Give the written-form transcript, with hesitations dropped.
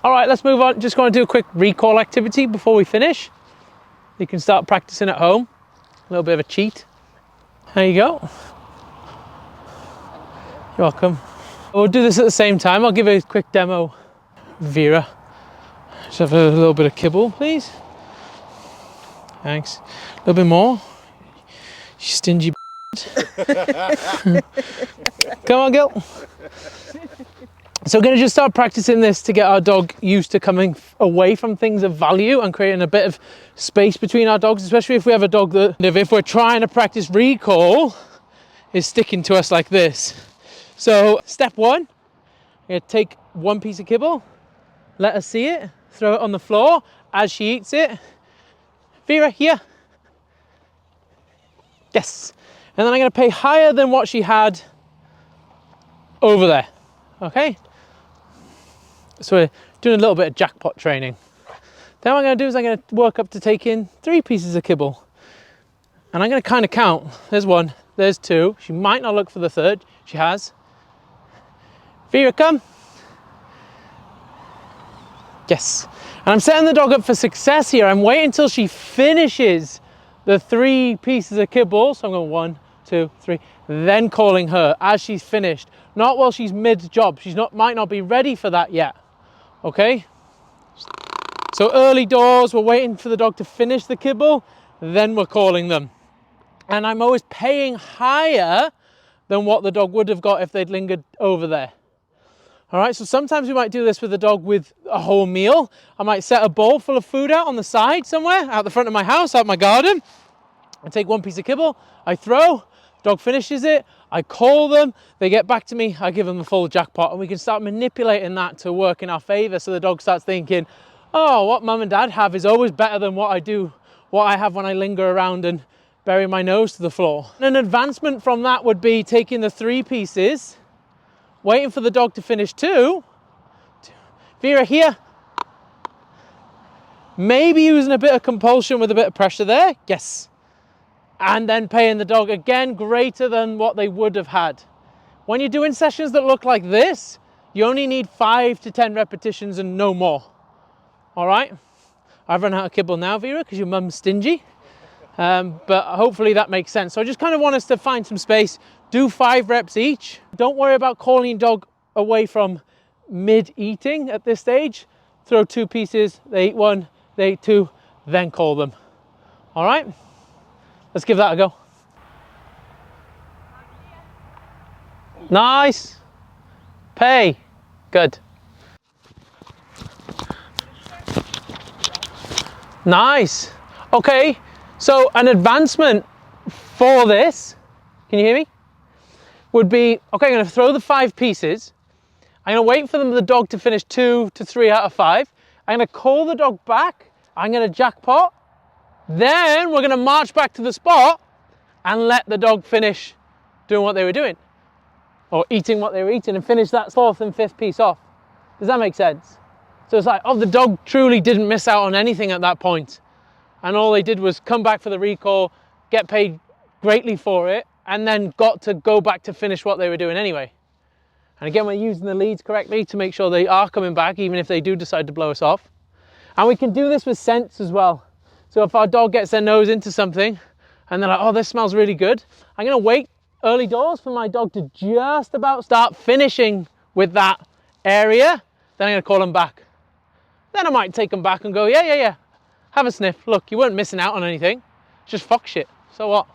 All right, let's move on. Just going to do a quick recall activity before we finish. You can start practicing at home. A little bit of a cheat. There you go. You're welcome. We'll do this at the same time. I'll give you a quick demo. Vera, just have a little bit of kibble, please. Thanks. A little bit more. You stingy Come on, girl. So we're going to just start practicing this to get our dog used to coming away from things of value and creating a bit of space between our dogs, especially if we have a dog that, if we're trying to practice recall, is sticking to us like this. So step one, you're going to take one piece of kibble, let her see it, throw it on the floor as she eats it. Vera, here. Yes. And then I'm going to pay higher than what she had over there. Okay? So we're doing a little bit of jackpot training. Then what I'm going to do is I'm going to work up to taking 3 pieces of kibble. And I'm going to kind of count. There's 1, there's 2. She might not look for the 3rd. She has. Vera, come. Yes. And I'm setting the dog up for success here. I'm waiting until she finishes the 3 pieces of kibble. So I'm going 1, 2, 3. Then calling her as she's finished. Not while she's mid-job. She's might not be ready for that yet. Okay? So early doors, we're waiting for the dog to finish the kibble. Then we're calling them. And I'm always paying higher than what the dog would have got if they'd lingered over there. All right, so sometimes we might do this with a dog with a whole meal. I might set a bowl full of food out on the side somewhere, out the front of my house, out my garden. I take 1 piece of kibble, I throw, the dog finishes it, I call them, they get back to me, I give them the full jackpot, and we can start manipulating that to work in our favor so the dog starts thinking, oh, what mum and dad have is always better than what I have when I linger around and bury my nose to the floor. And an advancement from that would be taking the 3 pieces, waiting for the dog to finish 2. Vera, here. Maybe using a bit of compulsion with a bit of pressure there. Yes. And then paying the dog again greater than what they would have had. When you're doing sessions that look like this, you only need 5 to 10 repetitions and no more. All right? I've run out of kibble now, Vera, because your mum's stingy. But hopefully that makes sense. So I just kind of want us to find some space. Do 5 reps each. Don't worry about calling your dog away from mid-eating at this stage. Throw 2 pieces, they eat 1, they eat 2, then call them. All right? Let's give that a go. Nice. Pay. Good. Nice. Okay, so an advancement for this, can you hear me? Would be, okay, I'm going to throw the 5 pieces. I'm going to wait for the dog to finish 2 to 3 out of 5. I'm going to call the dog back. I'm going to jackpot. Then we're going to march back to the spot and let the dog finish doing what they were doing. Or eating what they were eating and finish that 4th and 5th piece off. Does that make sense? So it's like, oh, the dog truly didn't miss out on anything at that point. And all they did was come back for the recall, get paid greatly for it, and then got to go back to finish what they were doing anyway. And again, we're using the leads correctly to make sure they are coming back, even if they do decide to blow us off. And we can do this with scents as well. So if our dog gets their nose into something and they're like, oh, this smells really good, I'm going to wait early doors for my dog to just about start finishing with that area. Then I'm going to call them back. Then I might take them back and go, yeah, have a sniff. Look, you weren't missing out on anything. It's just fox shit. So what?